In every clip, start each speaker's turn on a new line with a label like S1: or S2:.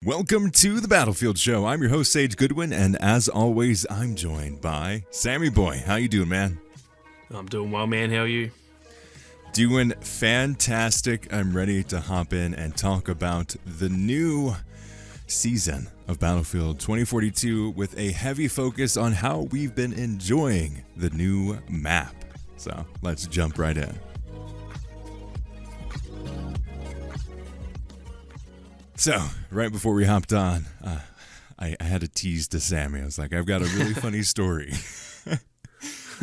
S1: Welcome to the Battlefield Show. I'm your host, Sage Goodwin, and as always, I'm joined by Sammy Boy. How you doing, man?
S2: I'm doing well, man. How are you?
S1: Doing fantastic. I'm ready to hop in and talk about the new season of Battlefield 2042 with a heavy focus on how we've been enjoying the new map. So let's jump right in. So, right before we hopped on, I had a tease to Sammy. I was like, I've got a really funny story.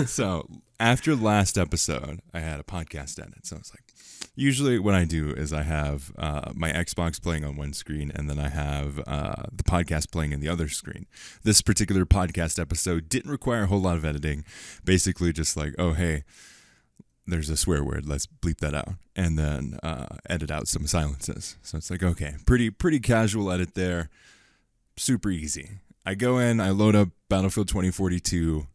S1: So, after last episode, I had a podcast edit. So, I was like, usually what I do is I have my Xbox playing on one screen, and then I have the podcast playing in the other screen. This particular podcast episode didn't require a whole lot of editing. Basically, just like, oh, hey, there's a swear word, let's bleep that out, and then edit out some silences. So it's like, okay, pretty casual edit there, super easy. I go in, I load up Battlefield 2042.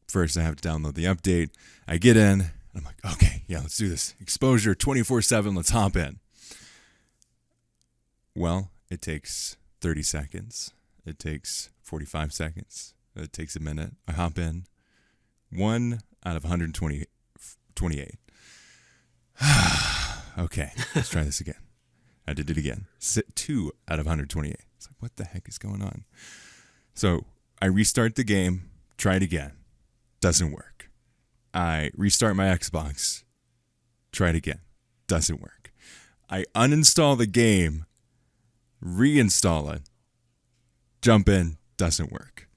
S1: First, I have to download the update. I get in, and I'm like, okay, yeah, let's do this. Exposure 24/7, let's hop in. Well, it takes 30 seconds. It takes 45 seconds. It takes a minute. I hop in. 1 out of 128. Okay, let's try this again. I did it again. 2 out of 128. It's like, what the heck is going on? So I restart the game, try it again. Doesn't work. I restart my Xbox, try it again. Doesn't work. I uninstall the game, reinstall it, jump in, doesn't work.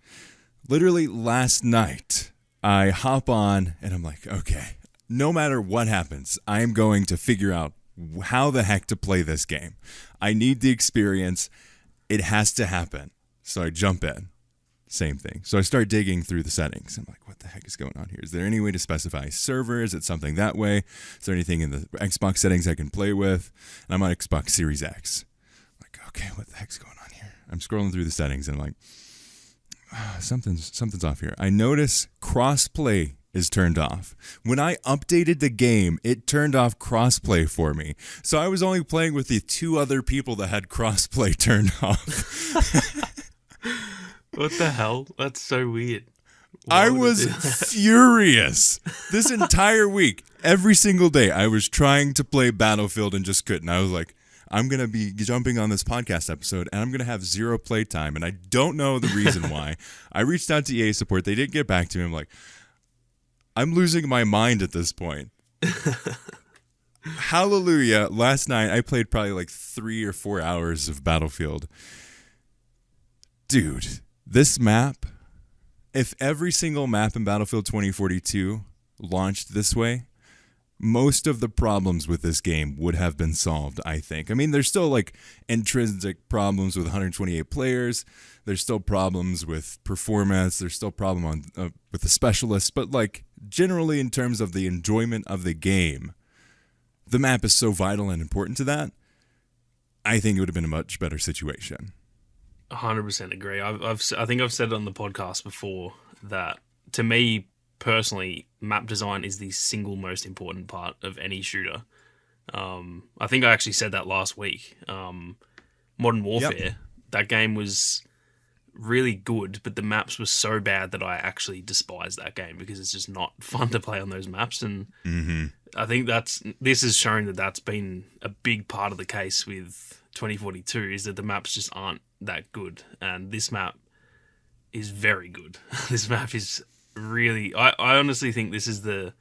S1: Literally last night, I hop on and I'm like, okay, no matter what happens, I'm going to figure out how the heck to play this game. I need the experience. It has to happen. So I jump in. Same thing. So I start digging through the settings. I'm like, what the heck is going on here? Is there any way to specify server? Is it something that way? Is there anything in the Xbox settings I can play with? And I'm on Xbox Series X. I'm like, okay, what the heck's going on here? I'm scrolling through the settings and I'm like, something's off here. I notice crossplay is turned off. When I updated the game, it turned off crossplay for me. So I was only playing with the 2 other people that had crossplay turned off.
S2: What the hell? That's so weird.
S1: I was furious. This entire week, every single day, I was trying to play Battlefield and just couldn't. I was like, I'm going to be jumping on this podcast episode, and I'm going to have 0 playtime, and I don't know the reason why. I reached out to EA support. They didn't get back to me. I'm like, I'm losing my mind at this point. Hallelujah. Last night, I played probably like 3 or 4 hours of Battlefield. Dude, this map, if every single map in Battlefield 2042 launched this way, most of the problems with this game would have been solved, I think. I mean, there's still like intrinsic problems with 128 players. There's still problems with performance. There's still problem with the specialists. But like generally in terms of the enjoyment of the game, the map is so vital and important to that. I think it would have been a much better situation.
S2: 100% agree. I think I've said it on the podcast before that to me personally, map design is the single most important part of any shooter. I think I actually said that last week. Modern Warfare, that game was really good, but the maps were so bad that I actually despise that game because it's just not fun to play on those maps. And I think this has shown that that's been a big part of the case with 2042 is that the maps just aren't that good. And this map is very good. This map is really, I honestly think this is the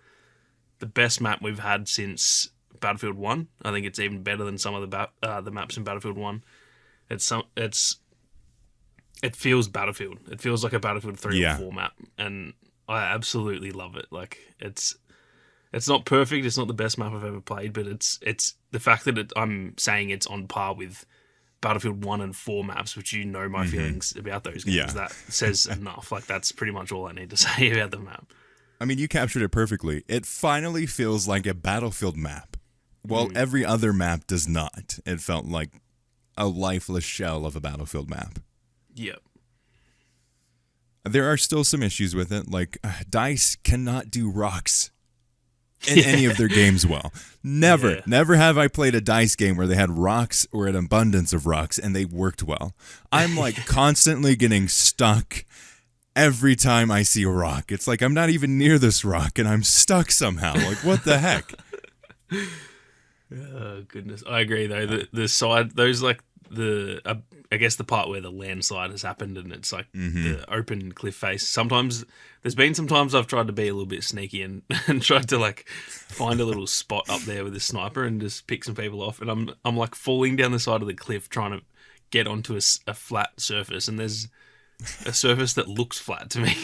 S2: best map we've had since Battlefield 1. I think it's even better than some of the maps in Battlefield 1. It feels Battlefield. It feels like a Battlefield 3 or 4 map, and I absolutely love it. Like it's not perfect. It's not the best map I've ever played, but it's the fact that I'm saying it's on par with Battlefield 1 and 4 maps, which you know my feelings about those games. Yeah. That says enough. Like that's pretty much all I need to say about the map.
S1: I mean, you captured it perfectly. It finally feels like a Battlefield map, while every other map does not. It felt like a lifeless shell of a Battlefield map.
S2: Yep.
S1: There are still some issues with it, like DICE cannot do rocks. in any of their games well. Never,
S2: Yeah.
S1: never have I played a dice game where they had rocks or an abundance of rocks and they worked well. I'm like constantly getting stuck every time I see a rock. It's like I'm not even near this rock and I'm stuck somehow. Like, what the heck?
S2: Oh goodness, I agree though. The side, those like I guess the part where the landslide has happened and it's like the open cliff face. Sometimes sometimes I've tried to be a little bit sneaky and tried to like find a little spot up there with a sniper and just pick some people off. And I'm like falling down the side of the cliff trying to get onto a flat surface, and there's a surface that looks flat to me.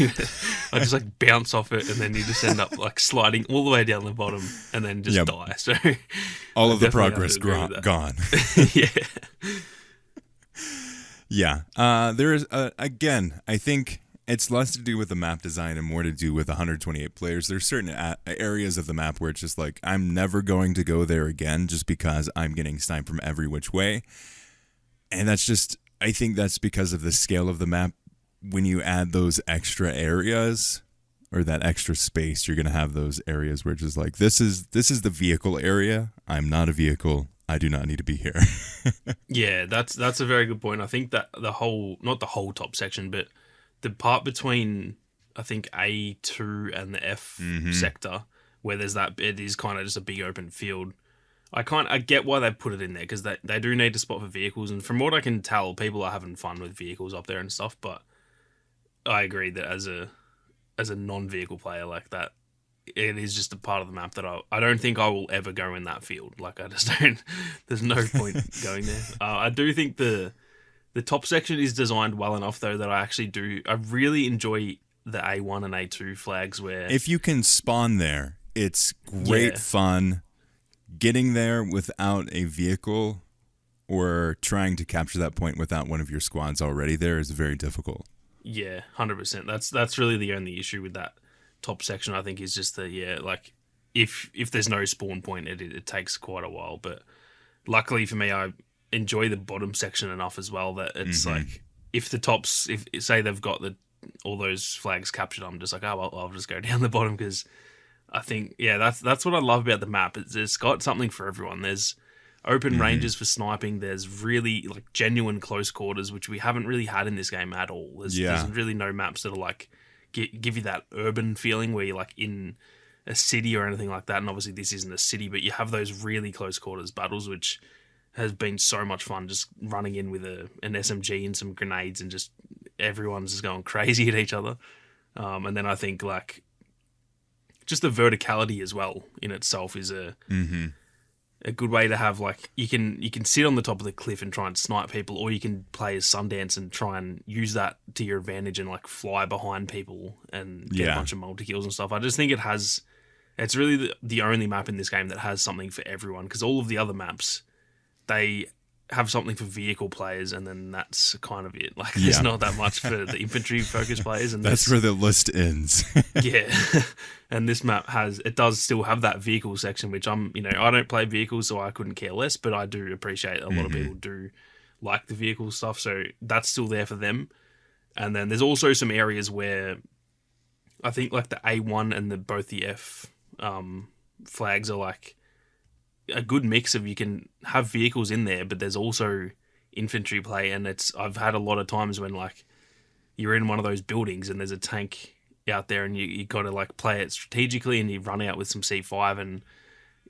S2: I just like bounce off it, and then you just end up like sliding all the way down the bottom, and then just die. So
S1: all of the
S2: definitely
S1: progress
S2: have to agree with that.
S1: gone.
S2: Yeah.
S1: There is again. I think it's less to do with the map design and more to do with 128 players. There's certain areas of the map where it's just like I'm never going to go there again, just because I'm getting sniped from every which way, and that's just. I think that's because of the scale of the map. When you add those extra areas or that extra space, you're going to have those areas where it's just like, this is the vehicle area. I'm not a vehicle. I do not need to be here.
S2: Yeah, that's a very good point. I think that not the whole top section, but the part between, I think, A2 and the F sector, where there's that, it is kind of just a big open field. I get why they put it in there, because they do need a spot for vehicles, and from what I can tell, people are having fun with vehicles up there and stuff, but I agree that as a non-vehicle player like that, it is just a part of the map that I don't think I will ever go in that field. Like, I just don't, there's no point going there. I do think the top section is designed well enough, though, that I really enjoy the A1 and A2 flags where...
S1: If you can spawn there, it's great fun. Getting there without a vehicle or trying to capture that point without one of your squads already there is very difficult.
S2: Yeah, 100%. That's really the only issue with that top section, I think, is just that, like, if there's no spawn point, it takes quite a while. But luckily for me, I enjoy the bottom section enough as well that it's like, if the tops, if say they've got all those flags captured, I'm just like, oh, well, I'll just go down the bottom, because I think, that's what I love about the map. It's got something for everyone. There's open ranges for sniping. There's really like genuine close quarters, which we haven't really had in this game at all. There's really no maps that are like give you that urban feeling where you're like in a city or anything like that. And obviously this isn't a city, but you have those really close quarters battles, which has been so much fun, just running in with an SMG and some grenades and just everyone's just going crazy at each other. And then I think like just the verticality as well in itself is a good way to have, like, you can sit on the top of the cliff and try and snipe people, or you can play as Sundance and try and use that to your advantage and like fly behind people and get a bunch of multi-kills and stuff. I just think it's really the only map in this game that has something for everyone, because all of the other maps, they have something for vehicle players, and then that's kind of it. Like, there's not that much for the infantry focused players, and
S1: that's where the list ends.
S2: Yeah. And this map does still have that vehicle section, which I don't play vehicles, so I couldn't care less, but I do appreciate a lot of people do like the vehicle stuff, so that's still there for them. And then there's also some areas where I think like the A1 and both the F flags are like a good mix of, you can have vehicles in there, but there's also infantry play, and I've had a lot of times when like you're in one of those buildings and there's a tank out there, and you got to like play it strategically, and you run out with some C5, and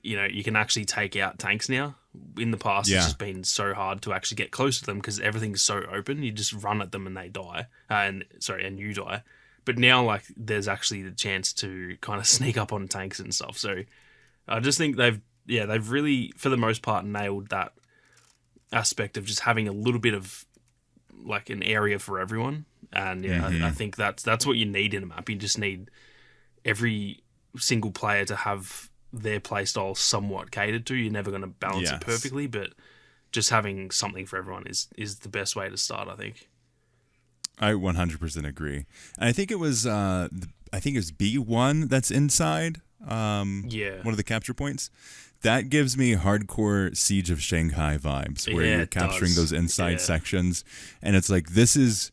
S2: you can actually take out tanks now. In the past, it's just been so hard to actually get close to them because everything's so open. You just run at them and they die, and you die. But now, like, there's actually the chance to kind of sneak up on tanks and stuff. So I just think they've really, for the most part, nailed that aspect of just having a little bit of like an area for everyone. And I think that's what you need in a map. You just need every single player to have their playstyle somewhat catered to. You're never going to balance it perfectly, but just having something for everyone is the best way to start, I think.
S1: I 100% agree. And I think it was B1 that's inside one of the capture points. That gives me hardcore Siege of Shanghai vibes, where you're capturing those inside sections, and it's like this is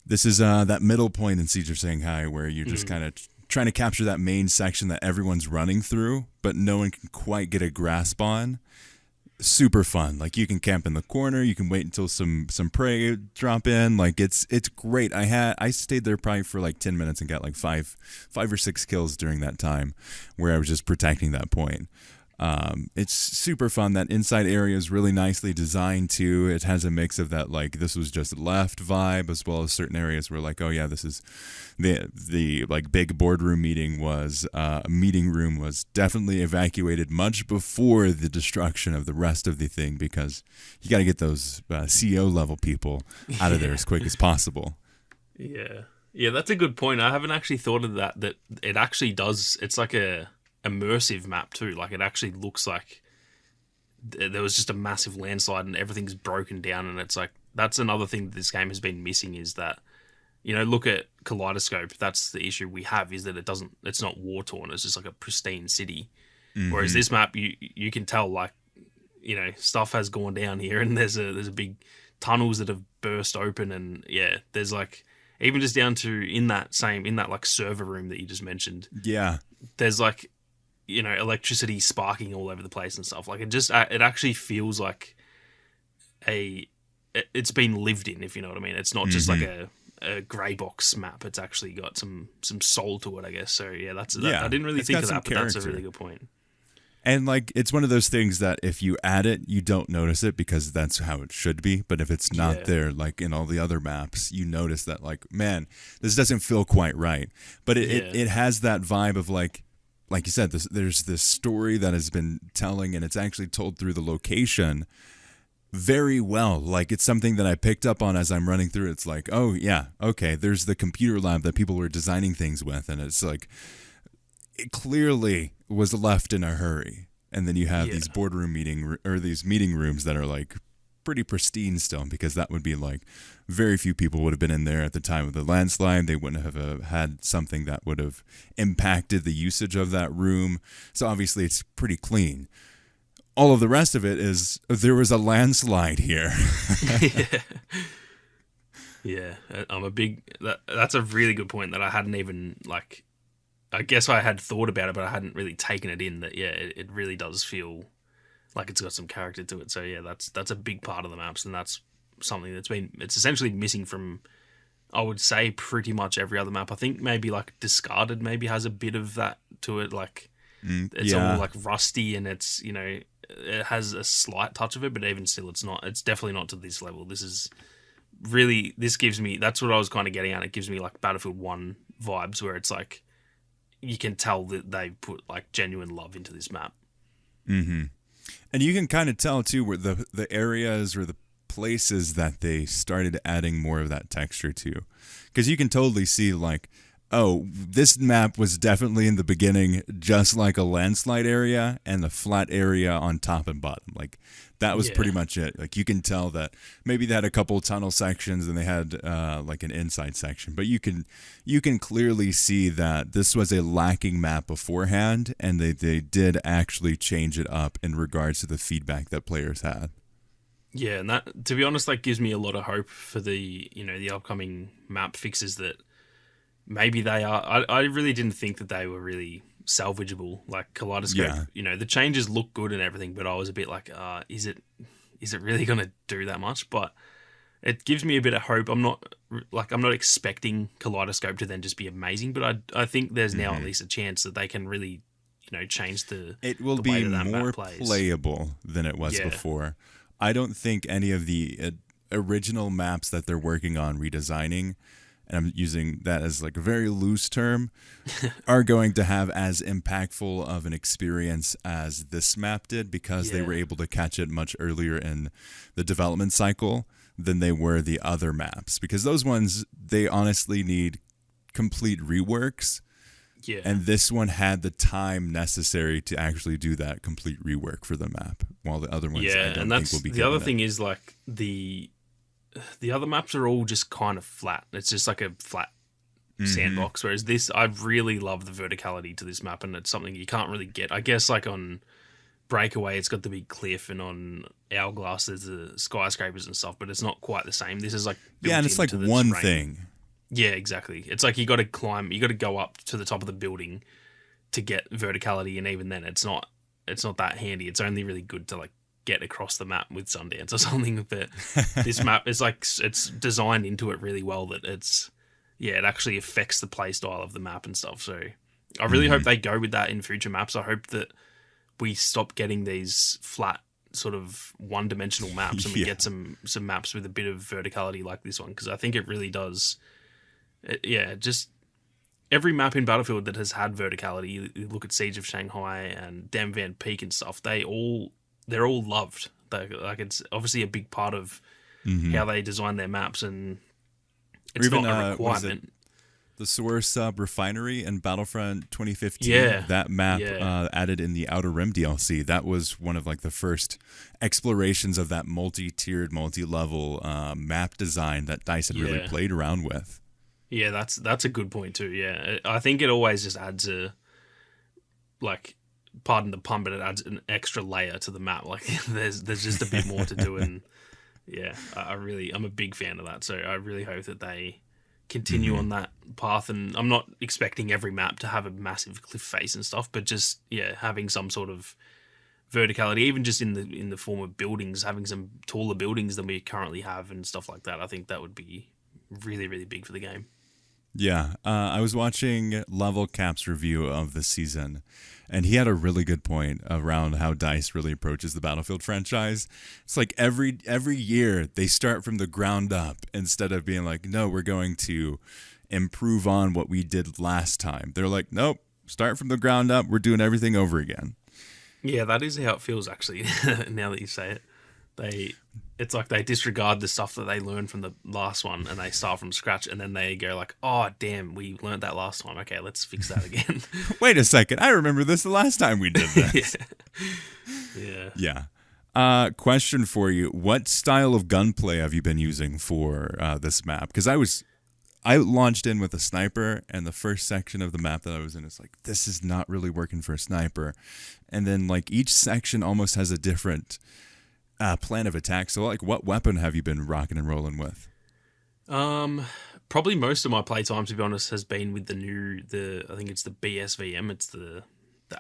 S1: that middle point in Siege of Shanghai where you're just kind of trying to capture that main section that everyone's running through, but no one can quite get a grasp on. Super fun. Like, you can camp in the corner, you can wait until some prey drop in. Like, it's great. I stayed there probably for like 10 minutes and got like five or six kills during that time, where I was just protecting that point. It's super fun. That inside area is really nicely designed too. It has a mix of that, like, this was just left vibe, as well as certain areas where, like, oh yeah, this is the like big boardroom meeting room was definitely evacuated much before the destruction of the rest of the thing, because you got to get those CEO level people out of there as quick as possible.
S2: Yeah, that's a good point. I haven't actually thought of that it actually does. It's like a immersive map too. Like, it actually looks like there was just a massive landslide and everything's broken down, and it's like, that's another thing that this game has been missing, is that, you know, look at Kaleidoscope. That's the issue we have, is that it's not war torn. It's just like a pristine city. Mm-hmm. Whereas this map, you can tell, like, you know, stuff has gone down here, and there's a big tunnels that have burst open, and yeah, there's like, even just down to in that like server room that you just mentioned.
S1: Yeah,
S2: there's like, you know, electricity sparking all over the place and stuff. Like, it actually feels like it's been lived in, if you know what I mean. It's not just like a grey box map. It's actually got some soul to it, I guess. So yeah, I didn't really think of that, but that's a really good point.
S1: And like, it's one of those things that if you add it, you don't notice it because that's how it should be. But if it's not there, like in all the other maps, you notice that, like, man, this doesn't feel quite right. But it has that vibe of like you said, there's this story that has been telling, and it's actually told through the location very well. Like, it's something that I picked up on as I'm running through. It's like, oh yeah, okay, there's the computer lab that people were designing things with, and it's like, it clearly was left in a hurry. And then you have these boardroom these meeting rooms that are like pretty pristine still, because that would be like, very few people would have been in there at the time of the landslide. They wouldn't have had something that would have impacted the usage of that room. So obviously it's pretty clean. All of the rest of it is, there was a landslide here.
S2: Yeah, that's a really good point that I hadn't even, like, I guess I had thought about it, but I hadn't really taken it in, that, yeah, it really does feel like it's got some character to it. So yeah, that's a big part of the maps, and that's something it's essentially missing from, I would say, pretty much every other map. I think maybe like Discarded maybe has a bit of that to it, like it's all like rusty, and it's, you know, it has a slight touch of it, but even still, it's definitely not to this level. This gives me, that's what I was kind of getting at. It gives me like Battlefield 1 vibes, where it's like, you can tell that they put like genuine love into this map.
S1: Mm-hmm. And you can kind of tell too, where the areas or the places that they started adding more of that texture to, because you can totally see, like, oh, this map was definitely in the beginning just like a landslide area and the flat area on top and bottom. Like, that was pretty much it. Like, you can tell that maybe they had a couple tunnel sections and they had like an inside section, but you can clearly see that this was a lacking map beforehand, and they did actually change it up in regards to the feedback that players had.
S2: Yeah, and that, to be honest, that gives me a lot of hope for the upcoming map fixes, that maybe they are. I really didn't think that they were really salvageable, like Kaleidoscope.
S1: Yeah.
S2: You know, the changes look good and everything, but I was a bit like, is it really going to do that much? But it gives me a bit of hope. I'm not expecting Kaleidoscope to then just be amazing, but I think there's now at least a chance that they can really, you know, change
S1: it will be more playable than it was before. I don't think any of the original maps that they're working on redesigning, and I'm using that as like a very loose term, are going to have as impactful of an experience as this map did, because they were able to catch it much earlier in the development cycle than they were the other maps. Because those ones, they honestly need complete reworks.
S2: Yeah.
S1: And this one had the time necessary to actually do that complete rework for the map, while the other ones, I don't think will be.
S2: The other thing is, like, the other maps are all just kind of flat. It's just like a flat sandbox, whereas this, I really love the verticality to this map, and it's something you can't really get. I guess like on Breakaway, it's got the big cliff, and on Hourglass, there's the skyscrapers and stuff, but it's not quite the same. This is like
S1: and it's like one thing.
S2: Yeah, exactly. It's like you got to climb, you got to go up to the top of the building to get verticality, and even then, it's not that handy. It's only really good to like get across the map with Sundance or something. But this map is like it's designed into it really well that it actually affects the play style of the map and stuff. So I really hope they go with that in future maps. I hope that we stop getting these flat sort of one-dimensional maps and we get some maps with a bit of verticality like this one, because I think it really does. Just every map in Battlefield that has had verticality, you look at Siege of Shanghai and Dam Van Peak and stuff, they're all loved. Like it's obviously a big part of how they design their maps, and it's
S1: even,
S2: not a requirement.
S1: The Source Sub Refinery in Battlefront 2015, that map added in the Outer Rim DLC, that was one of like the first explorations of that multi-tiered, multi-level map design that DICE had really played around with.
S2: Yeah, that's a good point too. Yeah, I think it always just adds pardon the pun, but it adds an extra layer to the map. Like there's just a bit more to do, and I'm a big fan of that. So I really hope that they continue on that path. And I'm not expecting every map to have a massive cliff face and stuff, but just having some sort of verticality, even just in the form of buildings, having some taller buildings than we currently have and stuff like that. I think that would be really, really big for the game.
S1: Yeah, I was watching Level Cap's review of the season, and he had a really good point around how DICE really approaches the Battlefield franchise. It's like every year they start from the ground up instead of being like, no, we're going to improve on what we did last time. They're like, nope, start from the ground up. We're doing everything over again.
S2: Yeah, that is how it feels, actually, now that you say it. It's like they disregard the stuff that they learned from the last one and they start from scratch, and then they go like, oh, damn, we learned that last time. Okay, let's fix that again.
S1: Wait a second. I remember this the last time we did this. Yeah. Question for you. What style of gunplay have you been using for this map? Because I launched in with a sniper, and the first section of the map that I was in, it's like, this is not really working for a sniper. And then like each section almost has a different plan of attack. So like what weapon have you been rocking and rolling with?
S2: Probably most of my playtime, to be honest, has been with I think it's the BSVM, it's the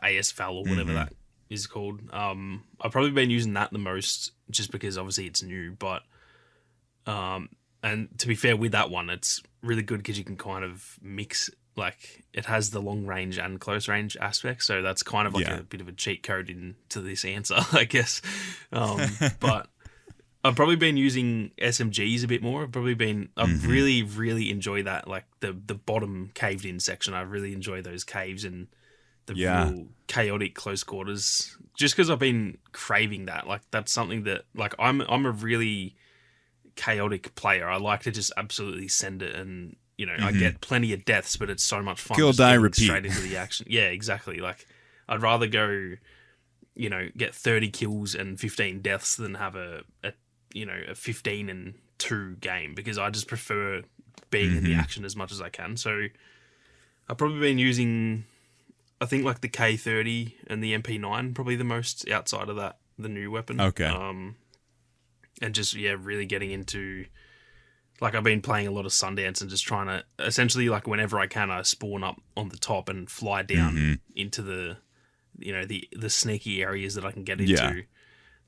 S2: ASVAL or whatever that is called. I've probably been using that the most just because obviously it's new, but and to be fair with that one, it's really good because you can kind of mix, like it has the long range and close range aspects, so that's kind of like a bit of a cheat code into this answer, I guess. But I've probably been using SMGs a bit more. I've really, really enjoyed that, like the bottom caved in section. I really enjoy those caves and the real chaotic close quarters, just because I've been craving that. Like that's something that, like, I'm a really chaotic player. I like to just absolutely send it, and I get plenty of deaths, but it's so much fun.
S1: Kill, die, repeat.
S2: Straight into the action. Yeah, exactly. Like I'd rather go, get 30 kills and 15 deaths than have a 15 and 2 game, because I just prefer being in the action as much as I can. So I've probably been using, I think, like the K30 and the MP9, probably the most outside of that, the new weapon.
S1: Okay.
S2: And just, really getting into, like, I've been playing a lot of Sundance and just trying to, essentially, like, whenever I can, I spawn up on the top and fly down into the, the sneaky areas that I can get into.
S1: Yeah.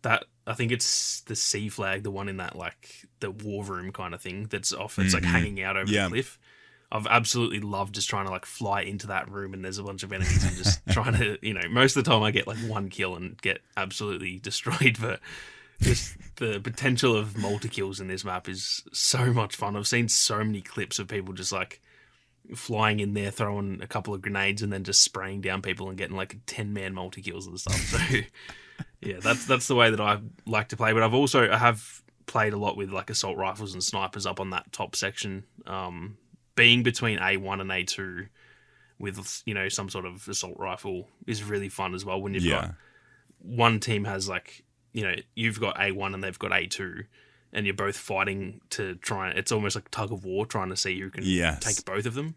S2: That, I think it's the C flag, the one in that, like, the war room kind of thing that's off. It's, like, hanging out over the cliff. I've absolutely loved just trying to, like, fly into that room and there's a bunch of enemies and just trying to, most of the time I get, like, 1 kill and get absolutely destroyed, but just the potential of multi-kills in this map is so much fun. I've seen so many clips of people just, like, flying in there, throwing a couple of grenades and then just spraying down people and getting, like, 10-man multi-kills and stuff. So, yeah, that's the way that I like to play. But I have played a lot with, like, assault rifles and snipers up on that top section. Being between A1 and A2 with, some sort of assault rifle is really fun as well. When you've got one team has, like, you've got A1 and they've got A2, and you're both fighting to try. It's almost like tug of war, trying to see who can take both of them.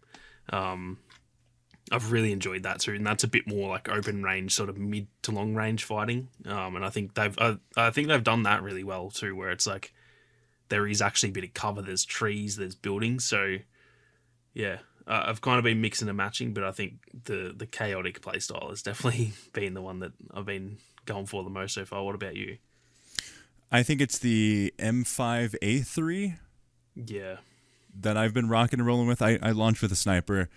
S2: I've really enjoyed that too, and that's a bit more like open range, sort of mid to long range fighting. And I think they've done that really well too, where it's like there is actually a bit of cover. There's trees, there's buildings, so yeah, I've kind of been mixing and matching, but I think the chaotic playstyle has definitely been the one that I've been going for the most so far. What about you?
S1: I think it's the M5A3
S2: Yeah.
S1: that I've been rocking and rolling with. I launched with a sniper.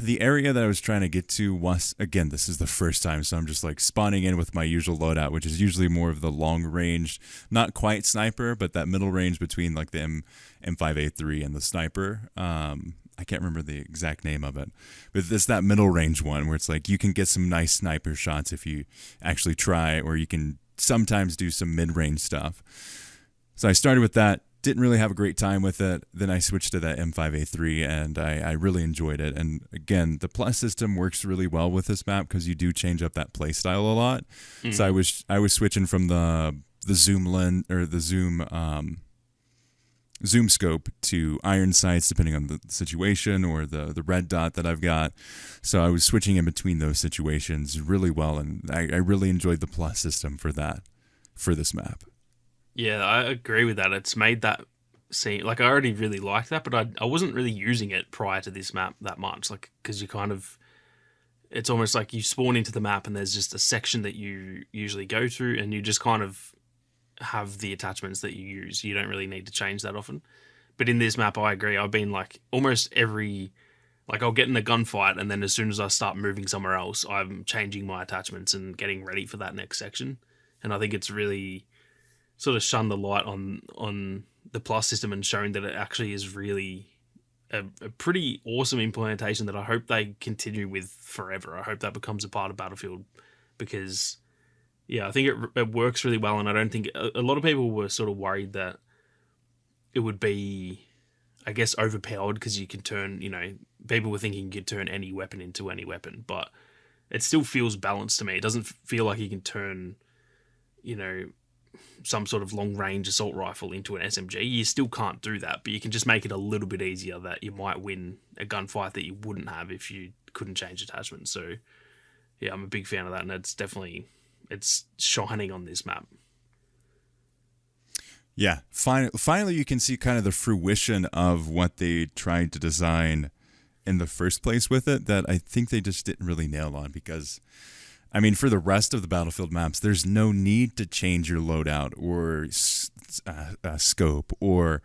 S1: The area that I was trying to get to was, again, this is the first time, so I'm just like spawning in with my usual loadout, which is usually more of the long range, not quite sniper, but that middle range between like the M5A3 and the sniper. I can't remember the exact name of it, but it's that middle range one where it's like you can get some nice sniper shots if you actually try, or you can sometimes do some mid-range stuff. So I started with that. Didn't really have a great time with it. Then I switched to that M5A3, and I really enjoyed it. And again, the plus system works really well with this map because you do change up that play style a lot. Mm-hmm. So I was switching from the zoom lens or the zoom scope to iron sights depending on the situation, or the red dot that I've got. So I was switching in between those situations really well, and I really enjoyed the plus system for this map.
S2: Yeah, I agree with that. It's made that seem like I already really liked that, but I wasn't really using it prior to this map that much. Like, because you kind of, it's almost like you spawn into the map and there's just a section that you usually go through, and you just kind of have the attachments that you use. You don't really need to change that often. But in this map, I agree. I've been like almost every, like I'll get in a gunfight, and then as soon as I start moving somewhere else, I'm changing my attachments and getting ready for that next section. And I think it's really sort of shone the light on the plus system and showing that it actually is really a pretty awesome implementation that I hope they continue with forever. I hope that becomes a part of Battlefield, because yeah, I think it works really well, and I don't think a lot of people were sort of worried that it would be, I guess, overpowered because you can turn, people were thinking you could turn any weapon into any weapon, but it still feels balanced to me. It doesn't feel like you can turn, some sort of long-range assault rifle into an SMG. You still can't do that, but you can just make it a little bit easier that you might win a gunfight that you wouldn't have if you couldn't change attachments. So, yeah, I'm a big fan of that, and it's shining on this map.
S1: Yeah, finally you can see kind of the fruition of what they tried to design in the first place with it, that I think they just didn't really nail on, because I mean, for the rest of the Battlefield maps, there's no need to change your loadout or scope or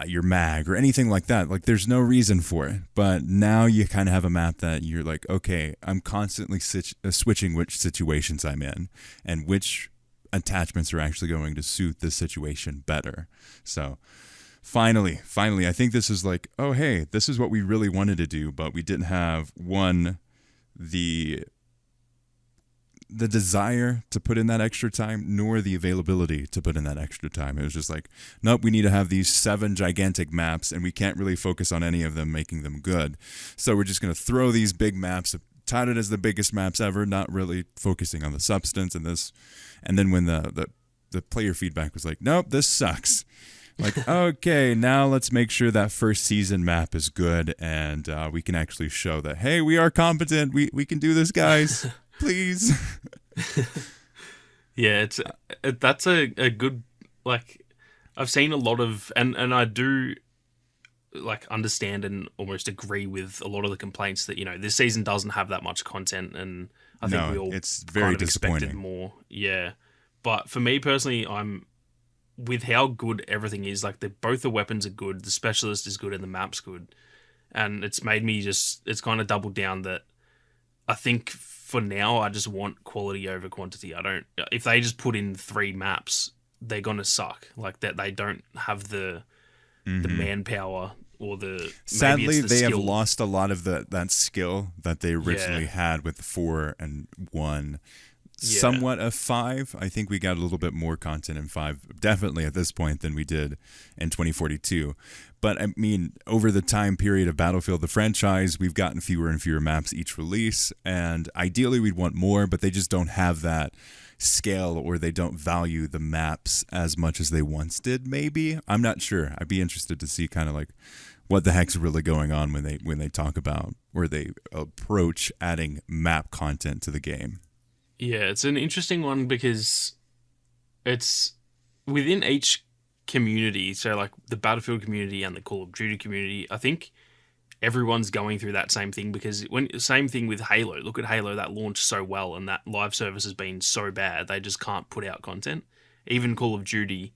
S1: your mag or anything like that. Like, there's no reason for it. But now you kind of have a map that you're like, okay, I'm constantly switching which situations I'm in and which attachments are actually going to suit this situation better. So finally, I think this is like, oh, hey, this is what we really wanted to do, but we didn't have the desire to put in that extra time, nor the availability to put in that extra time. It was just like, nope, we need to have these 7 gigantic maps, and we can't really focus on any of them, making them good. So we're just going to throw these big maps, touted as the biggest maps ever, not really focusing on the substance and this. And then when the player feedback was like, nope, this sucks. Like, okay, now let's make sure that first season map is good, and we can actually show that, hey, we are competent. We can do this, guys. Please.
S2: Yeah, that's a good, like, I've seen a lot of, and I do like understand and almost agree with a lot of the complaints that this season doesn't have that much content, and I think we all
S1: it's very
S2: kind of
S1: disappointing.
S2: expected more. Yeah, but for me personally, I'm with how good everything is. Like, both the weapons are good, the specialist is good, and the map's good, and it's made me it's kind of doubled down that I think for now I just want quality over quantity. If they just put in 3 maps, they're gonna suck. Like, that they don't have the manpower or the,
S1: sadly they
S2: skill.
S1: have lost a lot of that skill that they originally had with 4 and 1. Somewhat of 5. I think we got a little bit more content in 5, definitely at this point, than we did in 2042. But I mean, over the time period of Battlefield, the franchise, we've gotten fewer and fewer maps each release, and ideally we'd want more, but they just don't have that scale, or they don't value the maps as much as they once did. Maybe, I'm not sure. I'd be interested to see kind of like what the heck's really going on when they talk about, or they approach adding map content to the game.
S2: Yeah, it's an interesting one because it's within each community, so like the Battlefield community and the Call of Duty community, I think everyone's going through that same thing, because same thing with Halo. Look at Halo, that launched so well and that live service has been so bad they just can't put out content. Even Call of Duty,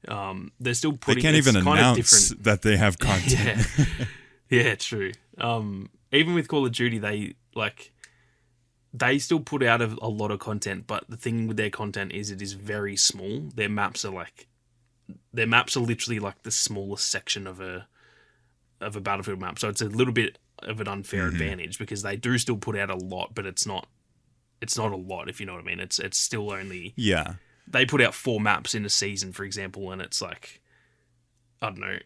S2: they're still putting.
S1: They can't even announce that they have content.
S2: Yeah, true. Even with Call of Duty, they still put out a lot of content, but the thing with their content is it is very small. Their maps are literally like the smallest section of a Battlefield map. So it's a little bit of an unfair advantage, because they do still put out a lot, but it's not a lot, if you know what I mean. It's still only, they put out 4 maps in a season, for example, and it's like, I don't know,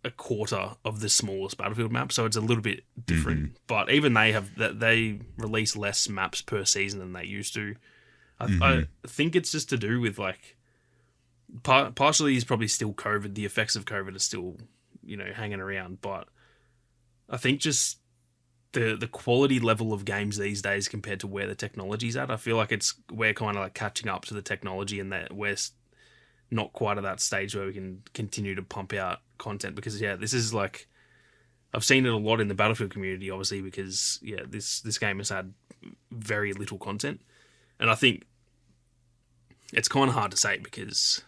S2: a quarter of the smallest Battlefield map. So it's a little bit different. But even they release less maps per season than they used to. I think it's just to do with like, partially is probably still COVID. The effects of COVID are still, hanging around. But I think just the quality level of games these days compared to where the technology's at, I feel like we're kind of like catching up to the technology, and that we're not quite at that stage where we can continue to pump out content. Because this is like, I've seen it a lot in the Battlefield community, obviously, because this game has had very little content, and I think it's kind of hard to say, because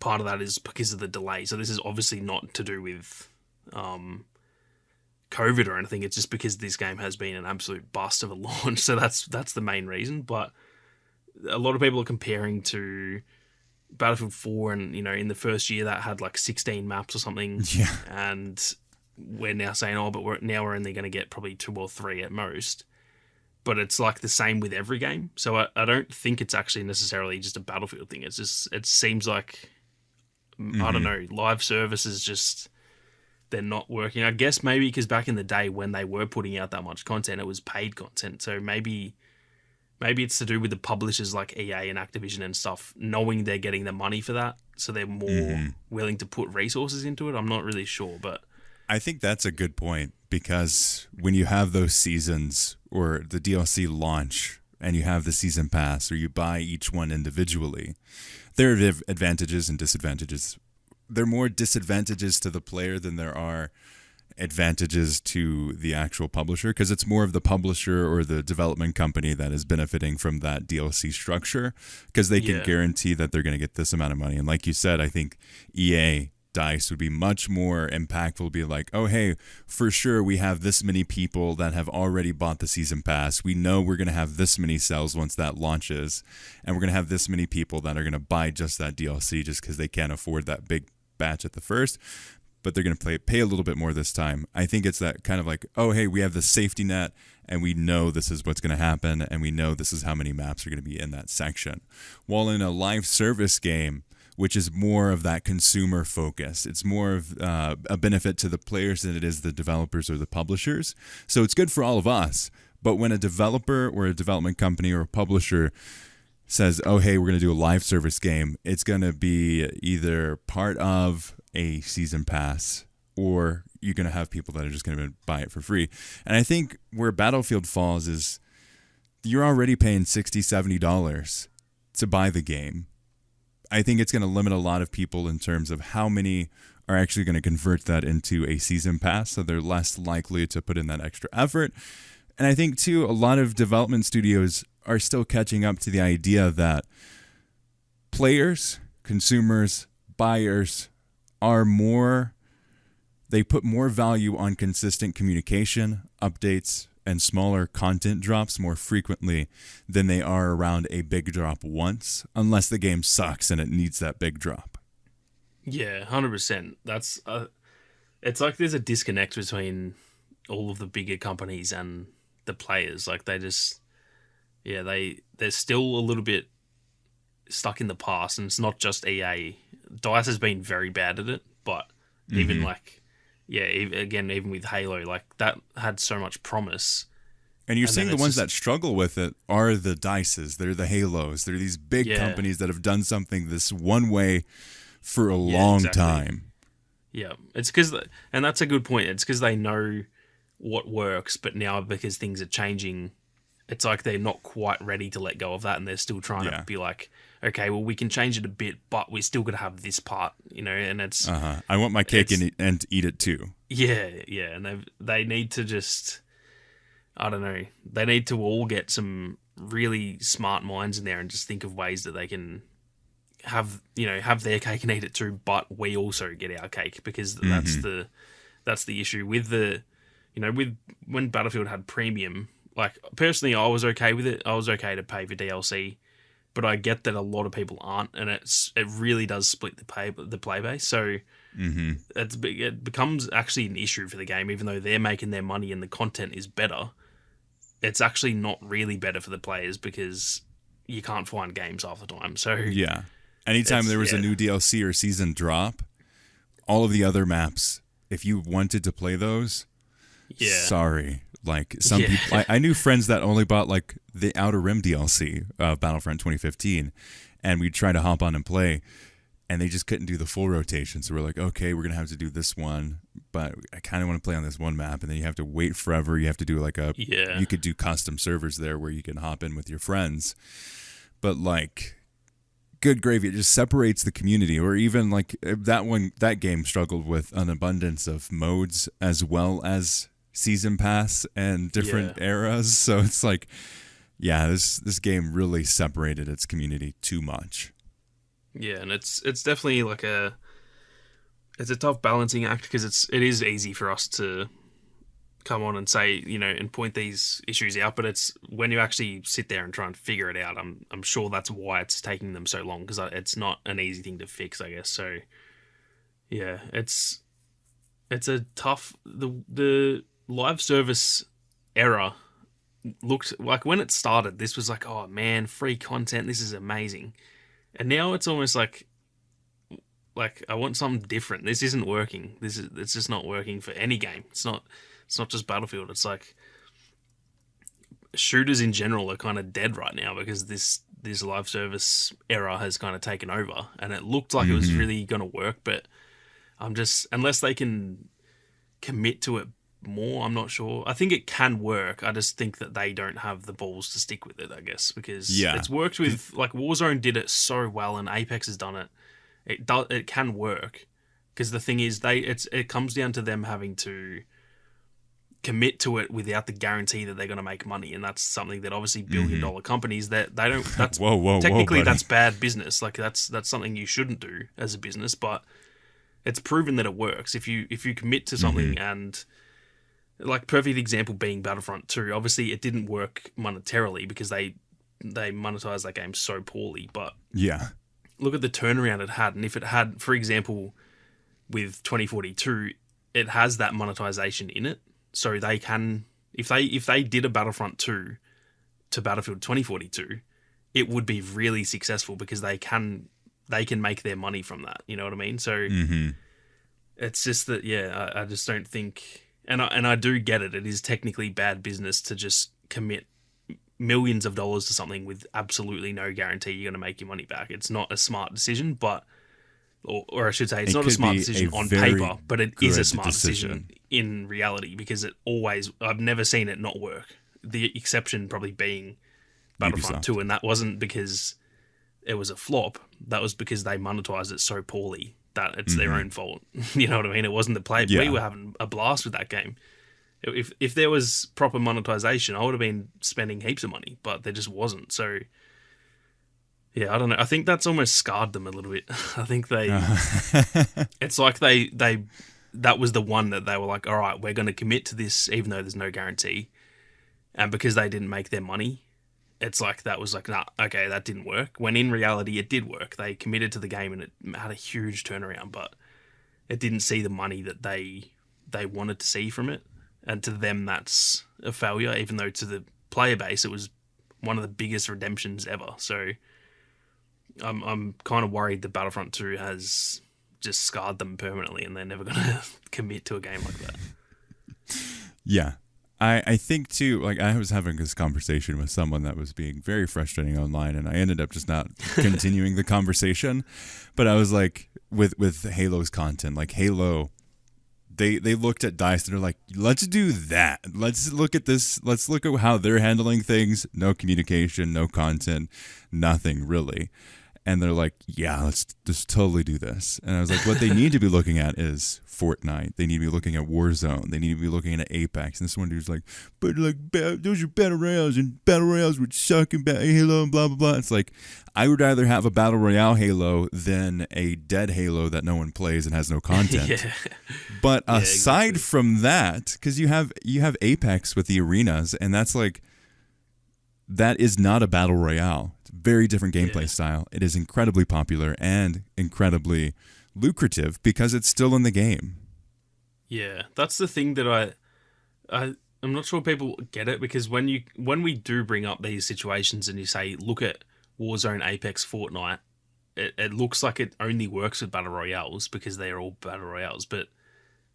S2: part of that is because of the delay. So this is obviously not to do with COVID or anything. It's just because this game has been an absolute bust of a launch. So that's the main reason. But a lot of people are comparing to Battlefield 4, and in the first year that had like 16 maps or something.
S1: Yeah.
S2: And we're now saying, but we're only going to get probably 2 or 3 at most. But it's like the same with every game. So I don't think it's actually necessarily just a Battlefield thing. It's just, it seems like, I don't know, live services just, they're not working. I guess maybe because back in the day when they were putting out that much content, it was paid content. So maybe it's to do with the publishers like EA and Activision and stuff, knowing they're getting the money for that. So they're more willing to put resources into it. I'm not really sure, but
S1: I think that's a good point, because when you have those seasons or the DLC launch and you have the season pass, or you buy each one individually, there are advantages and disadvantages. There are more disadvantages to the player than there are advantages to the actual publisher, because it's more of the publisher or the development company that is benefiting from that DLC structure, because they can guarantee that they're going to get this amount of money. And like you said, I think EA DICE would be much more impactful, be like, oh, hey, for sure we have this many people that have already bought the season pass. We know we're going to have this many sales once that launches, and we're going to have this many people that are going to buy just that DLC just because they can't afford that big batch at the first, but they're going to pay a little bit more this time. I think it's that kind of like, oh, hey, we have the safety net, and we know this is what's going to happen, and we know this is how many maps are going to be in that section. While in a live service game, which is more of that consumer focus, it's more of a benefit to the players than it is the developers or the publishers. So it's good for all of us. But when a developer or a development company or a publisher says, oh, hey, we're going to do a live service game, it's going to be either part of a season pass, or you're going to have people that are just going to buy it for free. And I think where Battlefield falls is you're already paying $60, $70 to buy the game. I think it's going to limit a lot of people in terms of how many are actually going to convert that into a season pass, so they're less likely to put in that extra effort. And I think, too, a lot of development studios are still catching up to the idea that players, consumers, buyers they put more value on consistent communication, updates, and smaller content drops more frequently than they are around a big drop once, unless the game sucks and it needs that big drop.
S2: Yeah, 100%. That's it's like there's a disconnect between all of the bigger companies and the players. Like they just, they're still a little bit stuck in the past, and it's not just EA. DICE has been very bad at it, but even like, even with Halo, like that had so much promise.
S1: And you're saying the ones that struggle with it are the DICEs, they're the Halos, they're these big companies that have done something this one way for a long time. Yeah,
S2: it's because, and that's a good point. It's because they know what works, but now because things are changing, it's like they're not quite ready to let go of that, and they're still trying to be like, okay, well, we can change it a bit, but we're still gonna have this part, and it's
S1: I want my cake and eat it too.
S2: yeah, and they need to just, I don't know, they need to all get some really smart minds in there and just think of ways that they can have their cake and eat it too, but we also get our cake, because that's the issue with with when Battlefield had premium. Like, personally, I was okay with it. I was okay to pay for DLC, but I get that a lot of people aren't, and it really does split the play base. So it becomes actually an issue for the game, even though they're making their money and the content is better. It's actually not really better for the players, because you can't find games half the time. So
S1: yeah, anytime there was a new DLC or season drop, all of the other maps, if you wanted to play those, sorry. Like, some people, I knew friends that only bought like the Outer Rim DLC of Battlefront 2015, and we'd try to hop on and play, and they just couldn't do the full rotation. So we're like, okay, we're gonna have to do this one, but I kind of want to play on this one map, and then you have to wait forever. You have to do like you could do custom servers there where you can hop in with your friends, but like, good gravy, it just separates the community. Or even like that game struggled with an abundance of modes as well as season pass and different eras. So it's like, this game really separated its community too much.
S2: Yeah, and it's definitely like it's a tough balancing act, because it is easy for us to come on and say, and point these issues out, but it's when you actually sit there and try and figure it out, I'm sure that's why it's taking them so long, because it's not an easy thing to fix, I guess. So yeah, it's a tough, the live service era looked like, when it started, this was like, oh man, free content, this is amazing. And now it's almost like I want something different. This isn't working. It's just not working for any game. It's not just Battlefield. It's like shooters in general are kind of dead right now, because this live service era has kind of taken over, and it looked like it was really going to work, but unless they can commit to it more, I'm not sure. I think it can work. I just think that they don't have the balls to stick with it, I guess, because it's worked with, like, Warzone did it so well, and Apex has done it. It can work, because the thing is, it comes down to them having to commit to it without the guarantee that they're going to make money, and that's something that obviously $billion companies, that they don't. That's technically that's bad business. Like, that's something you shouldn't do as a business, but it's proven that it works if you commit to something. And like, perfect example being Battlefront 2. Obviously, it didn't work monetarily because they monetized that game so poorly. But look at the turnaround it had, and if it had, for example, with 2042, it has that monetization in it, so they can, if they did a Battlefront 2 to Battlefield 2042, it would be really successful, because they can make their money from that. You know what I mean? So it's just that, I just don't think. And I do get it. It is technically bad business to just commit millions of dollars to something with absolutely no guarantee you're going to make your money back. It's not a smart decision, but, or I should say, it's not a smart decision on paper, but it is a smart decision in reality, because I've never seen it not work. The exception probably being Battlefront 2, and that wasn't because it was a flop. That was because they monetized it so poorly that it's their own fault. You know what I mean? It wasn't the play. We were having a blast with that game. If there was proper monetization, I would have been spending heaps of money, but there just wasn't. So yeah, I don't know. I think that's almost scarred them a little bit. I think it's like that was the one that they were like, all right, we're going to commit to this, even though there's no guarantee. And because they didn't make their money, it's like, that was like, nah, okay, that didn't work. When in reality, it did work. They committed to the game, and it had a huge turnaround, but it didn't see the money that they wanted to see from it. And to them, that's a failure, even though to the player base, it was one of the biggest redemptions ever. So I'm kind of worried that Battlefront 2 has just scarred them permanently, and they're never going to commit to a game like that.
S1: Yeah. I think too, like, I was having this conversation with someone that was being very frustrating online, and I ended up just not continuing the conversation. But I was like, with Halo's content, like Halo, they looked at DICE and they're like, let's do that. Let's look at this. Let's look at how they're handling things. No communication, no content, nothing really. And they're like, yeah, let's just totally do this. And I was like, what they need to be looking at is Fortnite. They need to be looking at Warzone. They need to be looking at Apex. And this one dude's like, but like, those are battle royales, and battle royales would suck in Halo and blah, blah, blah. It's like, I would rather have a battle royale Halo than a dead Halo that no one plays and has no content.
S2: Yeah.
S1: But
S2: Yeah,
S1: aside
S2: exactly.
S1: from that, because you have Apex with the arenas, and that's like, that is not a battle royale. It's a very different gameplay style. It is incredibly popular and incredibly lucrative because it's still in the game.
S2: Yeah, that's the thing that I'm not sure people get it, because when we do bring up these situations and you say, look at Warzone, Apex, Fortnite, it looks like it only works with battle royales because they're all battle royales, but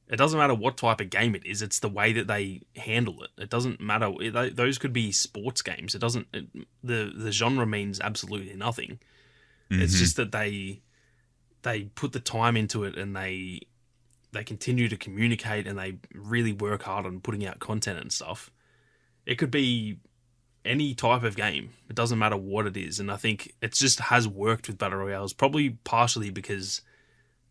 S2: it doesn't matter what type of game it is. It's the way that they handle it. It doesn't matter. Those could be sports games. The genre means absolutely nothing. Mm-hmm. It's just that they put the time into it, and they continue to communicate, and they really work hard on putting out content and stuff. It could be any type of game. It doesn't matter what it is. And I think it just has worked with battle royales, probably partially because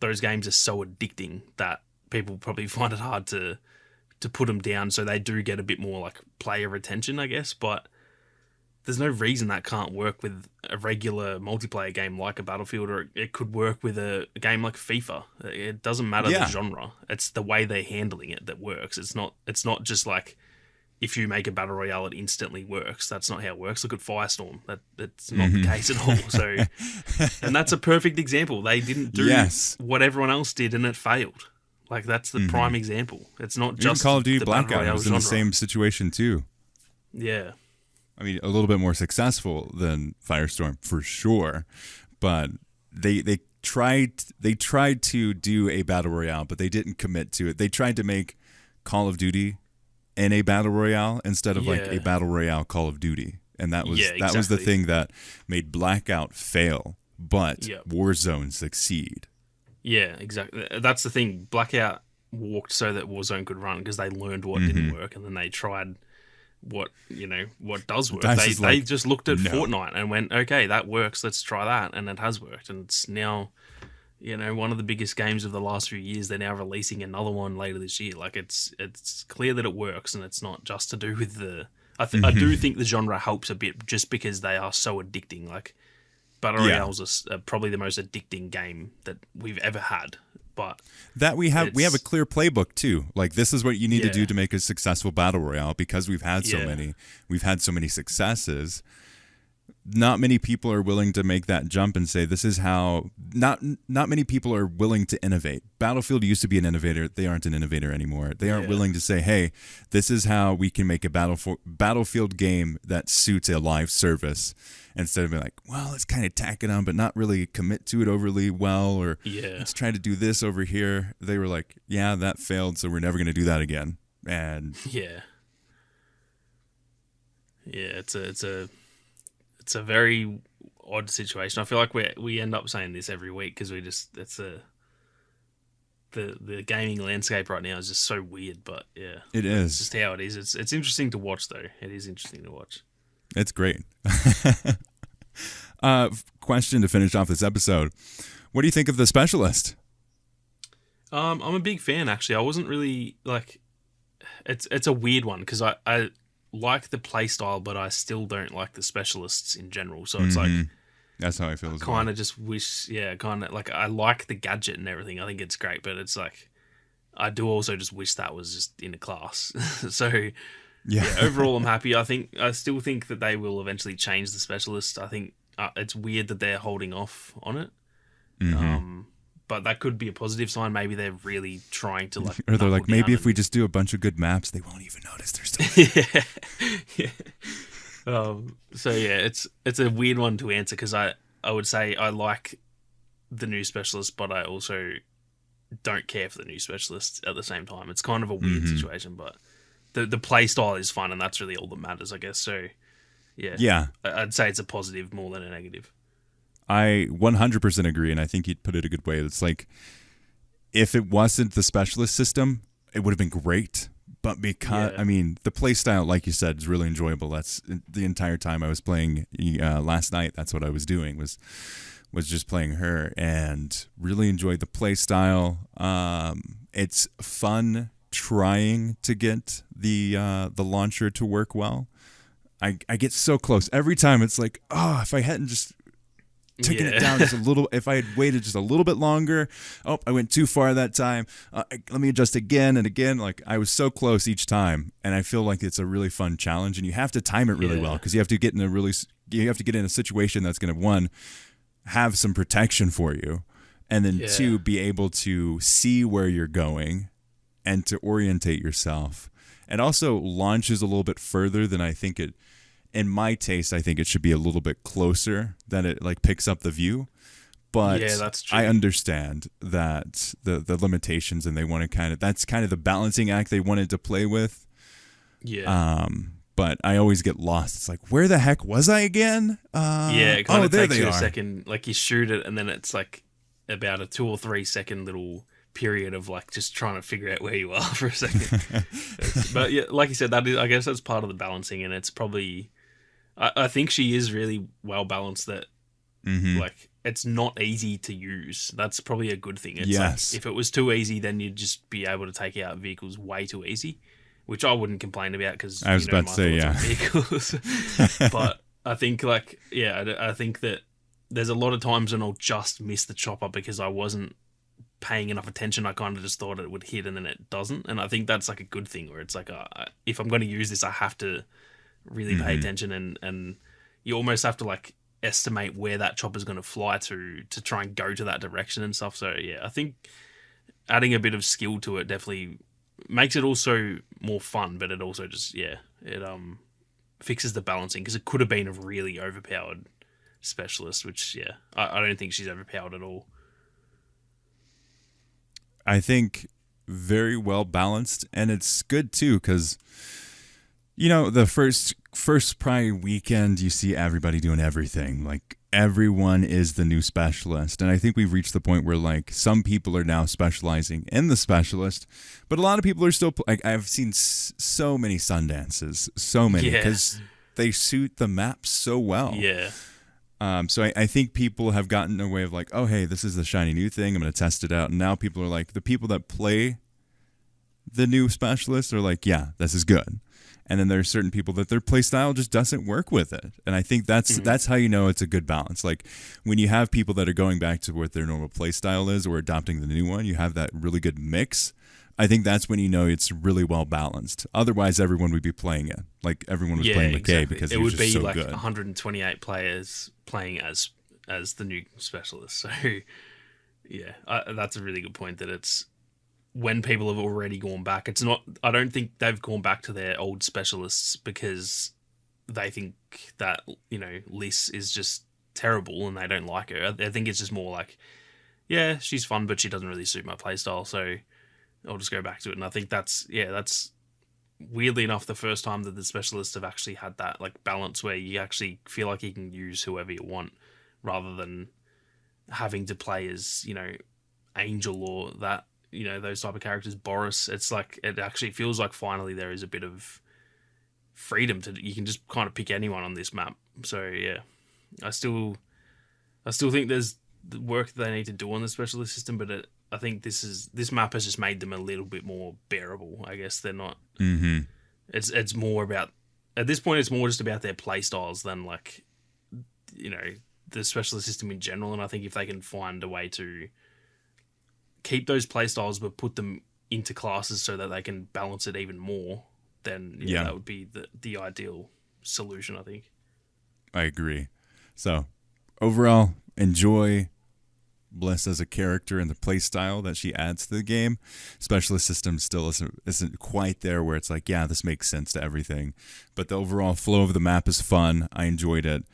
S2: those games are so addicting that people probably find it hard to put them down, so they do get a bit more like player attention, I guess. But there's no reason that can't work with a regular multiplayer game like a Battlefield, or it could work with a game like FIFA. It doesn't matter the genre; it's the way they're handling it that works. It's not just like, if you make a battle royale, it instantly works. That's not how it works. Look at Firestorm. That's not the case at all. So, and that's a perfect example. They didn't do what everyone else did, and it failed. Like, that's the prime example. It's not just
S1: even Call of Duty
S2: the
S1: Blackout was in the same situation too.
S2: Yeah.
S1: I mean, a little bit more successful than Firestorm for sure, but they tried to do a battle royale, but they didn't commit to it. They tried to make Call of Duty in a battle royale instead of like a battle royale Call of Duty, and that was the thing that made Blackout fail, but Warzone succeed. Yeah,
S2: exactly. That's the thing. Blackout walked so that Warzone could run, because they learned what didn't work, and then they tried what does work. They just looked at Fortnite and went, okay, that works, let's try that, and it has worked, and it's now one of the biggest games of the last few years. They're now releasing another one later this year. Like, it's clear that it works, and it's not just to do with the. I do think the genre helps a bit, just because they are so addicting. Like, battle royales are probably the most addicting game that we've ever had. But
S1: that we have a clear playbook too. Like, this is what you need to do to make a successful battle royale, because we've had so many successes. Not many people are willing to make that jump and say, this is how. Not many people are willing to innovate. Battlefield used to be an innovator. They aren't an innovator anymore. They aren't willing to say, hey, this is how we can make a Battlefield game that suits a live service, instead of being like, well, let's kind of tack it on, but not really commit to it overly well, or let's try to do this over here. They were like, yeah, that failed, so we're never going to do that again. And
S2: it's a very odd situation. I feel like we end up saying this every week, because the gaming landscape right now is just so weird. But it is. It's just how it is. It's interesting to watch, though. It is interesting to watch.
S1: It's great. Question to finish off this episode: what do you think of The Specialist?
S2: I'm a big fan, actually. I wasn't really like. It's a weird one, because I like the play style, but I still don't like the specialists in general. So it's like,
S1: that's how I feel.
S2: Kind of just wish, kind of like, I like the gadget and everything. I think it's great, but it's like, I do also just wish that was just in a class. So overall, I'm happy. I still think that they will eventually change the specialist. I think it's weird that they're holding off on it. But that could be a positive sign. Maybe they're really trying to like.
S1: Or they're like, maybe if we just do a bunch of good maps, they won't even notice they're still.
S2: So it's a weird one to answer, because I would say I like the new specialist, but I also don't care for the new specialist at the same time. It's kind of a weird situation, but the play style is fun, and that's really all that matters, I guess. So I'd say it's a positive more than a negative.
S1: I 100% agree, and I think you'd put it a good way. It's like, if it wasn't the specialist system, it would have been great. But because, I mean, the play style, like you said, is really enjoyable. That's the entire time I was playing last night. That's what I was doing, was was just playing her and really enjoyed the play style. It's fun trying to get the launcher to work well. I get so close every time. It's like, oh, if I hadn't just taken it down just a little, if I had waited just a little bit longer. Oh, I went too far that time. Let me adjust again and again. Like, I was so close each time, and I feel like it's a really fun challenge, and you have to time it really well, because you have to get in a situation that's going to, one, have some protection for you, and then two, be able to see where you're going and to orientate yourself. And also launches a little bit further than I think it, in my taste, I think it should be a little bit closer than it like picks up the view. But
S2: that's true.
S1: I understand that the limitations, and they want to that's kind of the balancing act they wanted to play with.
S2: Yeah.
S1: But I always get lost. It's like, where the heck was I again?
S2: It kind of takes you a second. Like, you shoot it, and then it's like about a 2 or 3 second little period of like just trying to figure out where you are for a second. But yeah, like you said, I guess that's part of the balancing, and it's probably, I think she is really well balanced. That like, it's not easy to use. That's probably a good thing. It's like, if it was too easy, then you'd just be able to take out vehicles way too easy, which I wouldn't complain about, because
S1: I was about to say,
S2: vehicles. But I think I think that there's a lot of times when I'll just miss the chopper because I wasn't paying enough attention. I kind of just thought it would hit, and then it doesn't. And I think that's like a good thing, where it's like, if I'm going to use this, I have to really pay attention, and you almost have to like estimate where that chopper's going to fly to try and go to that direction and stuff. So yeah, I think adding a bit of skill to it definitely makes it also more fun, but it also just it fixes the balancing, because it could have been a really overpowered specialist, which I don't think she's overpowered at all.
S1: I think very well balanced, and it's good too, because the first Pride weekend, you see everybody doing everything. Like, everyone is the new specialist, and I think we've reached the point where like some people are now specializing in the specialist, but a lot of people are still like, I've seen so many Sundances, because they suit the map so well. So I think people have gotten a way of like, oh, hey, this is the shiny new thing, I'm going to test it out. And now people are like, the people that play the new specialist are like, yeah, this is good. And then there are certain people that their play style just doesn't work with it. And I think that's how you know it's a good balance. Like, when you have people that are going back to what their normal play style is, or adopting the new one, you have that really good mix. I think that's when you know it's really well balanced. Otherwise, everyone would be playing it. Like, everyone was playing McKay because it would be so like good.
S2: 128 players playing as the new specialist. So yeah, that's a really good point. That it's when people have already gone back. It's not. I don't think they've gone back to their old specialists because they think that Liz is just terrible and they don't like her. I think it's just more like, yeah, she's fun, but she doesn't really suit my playstyle. So I'll just go back to it. And I think that's weirdly enough the first time that the specialists have actually had that like balance where you actually feel like you can use whoever you want, rather than having to play as, Angel or that, those type of characters, Boris. It's like, it actually feels like finally there is a bit of freedom you can just kind of pick anyone on this map. So yeah, I still think there's the work that they need to do on the specialist system, but I think this map has just made them a little bit more bearable. I guess they're not. It's more about, at this point, it's more just about their play styles than like, the specialist system in general. And I think if they can find a way to keep those play styles but put them into classes so that they can balance it even more, then that would be the ideal solution, I think. I
S1: agree. So overall, enjoy Bliss as a character and the play style that she adds to the game. Specialist system still isn't quite there where it's like, yeah, this makes sense to everything. But the overall flow of the map is fun. I enjoyed it.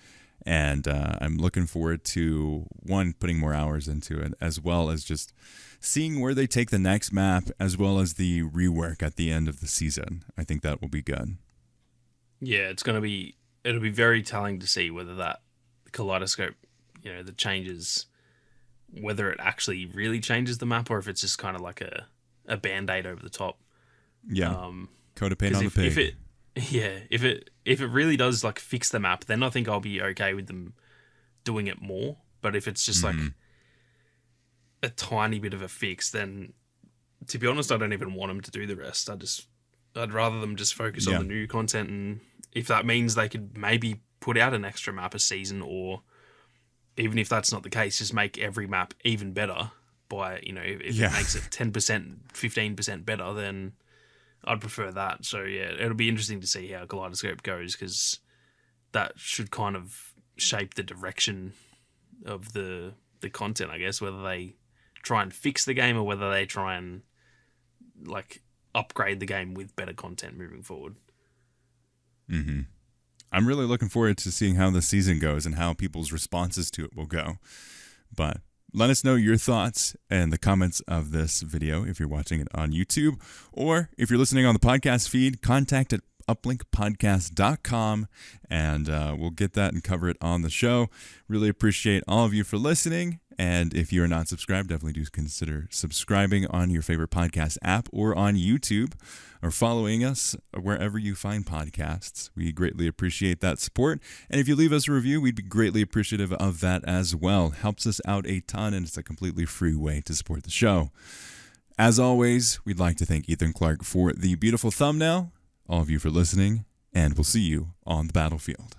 S1: And I'm looking forward to, one, putting more hours into it, as well as just seeing where they take the next map, as well as the rework at the end of the season. I think that will be good.
S2: Yeah, it'll be very telling to see whether that kaleidoscope, the changes, whether it actually really changes the map or if it's just kind of like a band-aid over the top.
S1: Yeah. Coat of paint on the pig.
S2: If it really does like fix the map, then I think I'll be okay with them doing it more. But if it's just like a tiny bit of a fix, then to be honest, I don't even want them to do the rest. I'd rather them just focus on the new content, and if that means they could maybe put out an extra map a season, or even if that's not the case, just make every map even better by, you know, if it makes it 10%, 15% better, then I'd prefer that. So yeah, it'll be interesting to see how Kaleidoscope goes, because that should kind of shape the direction of the content, I guess, whether they try and fix the game or whether they try and like upgrade the game with better content moving forward.
S1: I'm really looking forward to seeing how the season goes and how people's responses to it will go. But let us know your thoughts in the comments of this video if you're watching it on YouTube, or if you're listening on the podcast feed, contact at uplinkpodcast.com, and we'll get that and cover it on the show. Really appreciate all of you for listening, and if you are not subscribed, definitely do consider subscribing on your favorite podcast app or on YouTube, or following us wherever you find podcasts. We greatly appreciate that support, and if you leave us a review, we'd be greatly appreciative of that as well. Helps us out a ton, and it's a completely free way to support the show. As always, we'd like to thank Ethan Clark for the beautiful thumbnail, all of you for listening, and we'll see you on the battlefield.